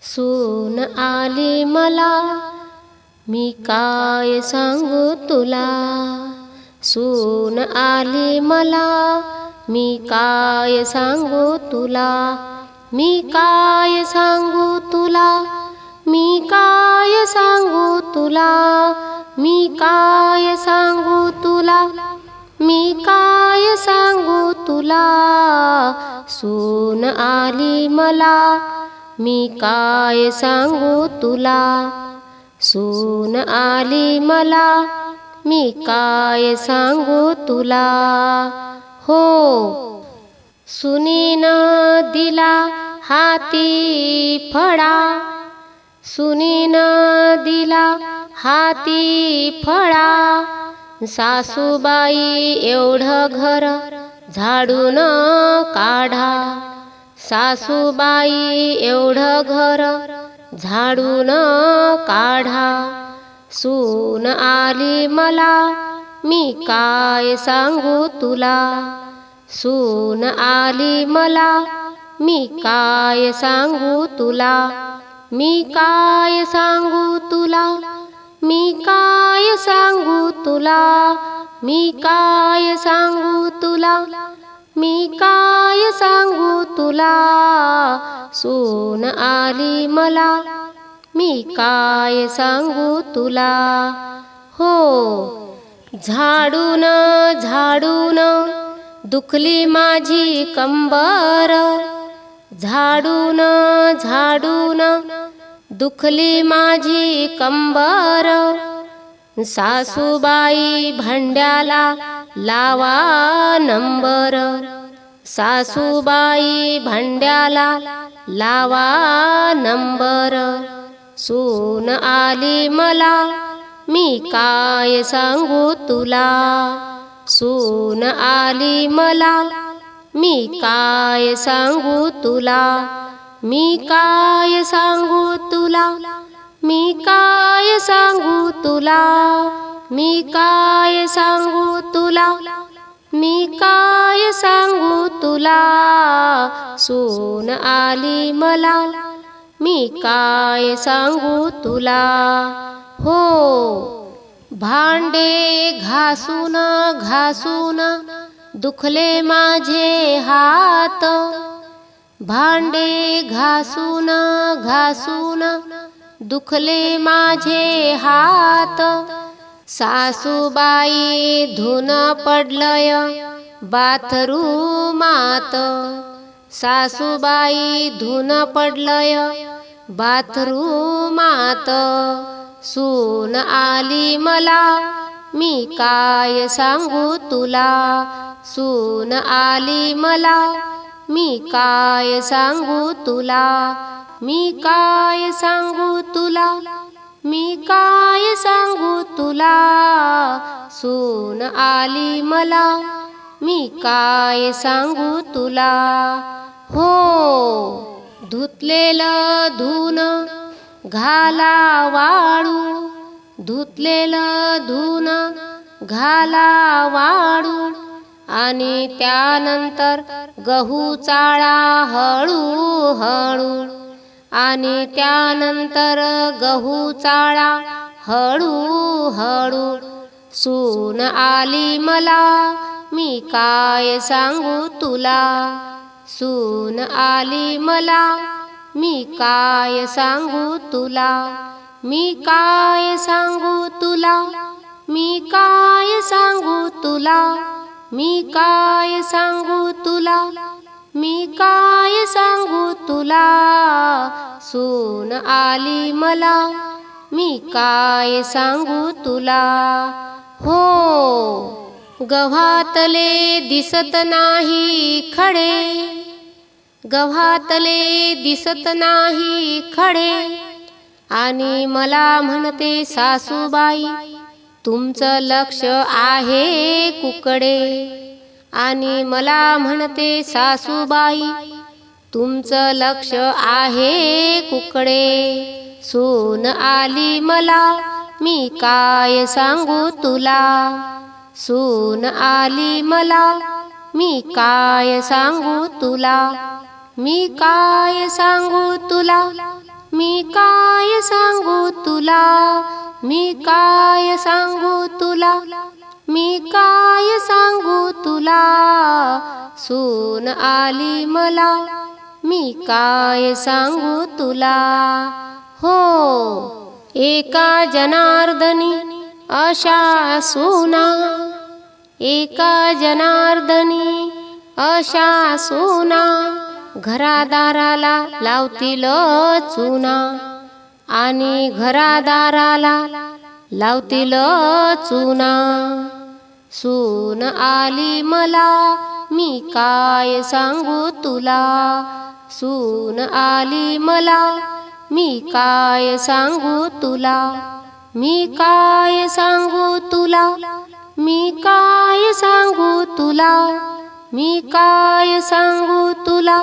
सून आली मला, मी काय सांगू तुला. सून आली मला, मी काय सांगू तुला. मी काय सांगू तुला, मी काय सांगू तुला. मी काय सांगू तुला, मी काय सांगू तुला. सून आली मला, मी काय सांगू तुला. सून आली मला, मी काय सांगू तुला. हो, सुनीनं दिला हाती फळा. सुनीनं दिला हाती फळा. सासूबाई एवढं घर झाडून काढा. सासूबाई एवढं घर झाडून काढा. सून आली मला, मी काय सांगू तुला. सून आली मला, मी काय सांगू तुला. मी काय सांगू तुला, मी काय सांगू तुला. मी काय सांगू तुला, मी काय सांगू तुला. सून आली मला, मी काय सांगू तुला. हो, झाडून झाडून दुखली माझी कंबर. झाडून झाडून दुखली माझी कंबर. सासूबाई भांड्याला लावा नंबर. सासूबाई भांड्याला लावा नंबर. सून आली मला, मी काय सांगू तुला. सून आली मला, मी काय सांगू तुला. मी काय सांगू तुला, मी काय सांगू तुला. मी काय सांगू तुला, मी काय सांगू तुला. सून आली मला, मी काय सांगू तुला. हो, भांडे घासून घासून दुखले माझे हात. भांडे घासून घासून दुखले माझे हात. सासूबाई धुन पडलय बाथरूमात. सासूबाई धुन पडलय बाथरूमात. सून आली मला, मी काय सांगू तुला. सून आली मला, मी काय सांगू तुला. मी काय सांगू तुला, मी काय सांगू तुला. सून आली मला, मी काय सांगू तुला. हो, धुतलेलं धुन घाला वाळू. धुतलेलं धुन घाला वाळू. आणि त्यानंतर गहू चाळा हळू हळू. आणि त्यानंतर गहू चाळा हळू हळू. सून आली मला, मी काय सांगू तुला. सून आली मला, मी काय सांगू तुला. मी काय सांगू तुला, मी काय सांगू तुला. मी काय सांगू तुला, मी काय सांगू तुला. सून आली मला, मी काय सांगू तुला. हो, गव्हातले दिसत नाही खडे. गव्हातले दिसत नाही खडे. आणि मला म्हणते सासूबाई, तुमचं लक्ष आहे कुकडे. आणि मला म्हणते सासूबाई, तुमचं लक्ष आहे कुकडे. सून आली मला, मी काय सांगू तुला. सून आली मला, मी काय सांगू तुला. मी काय सांगू तुला, मी काय सांगू तुला, मी काय सांगू तुला, मी काय सांगू तुला, सून आली मला, मी काय सांगू तुला. हो, एका जनार्दनी अशा सुना, एका जनार्दनी अशा सुना, घरादाराला लावतील चुना, आणि घरादाराला लावतील चुना. सून आली मला, मी काय सांगू तुला, सून आली मला, मी काय सांगू तुला, मी काय सांगू तुला, मी काय सांगू तुला, मी काय सांगू तुला,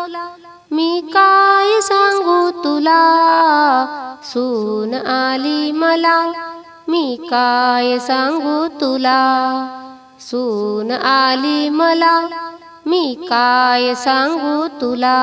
मी काय सांगू तुला. सून आली मला, मी काय सांगू तुला, सून आली मला, मी काय सांगू तुला.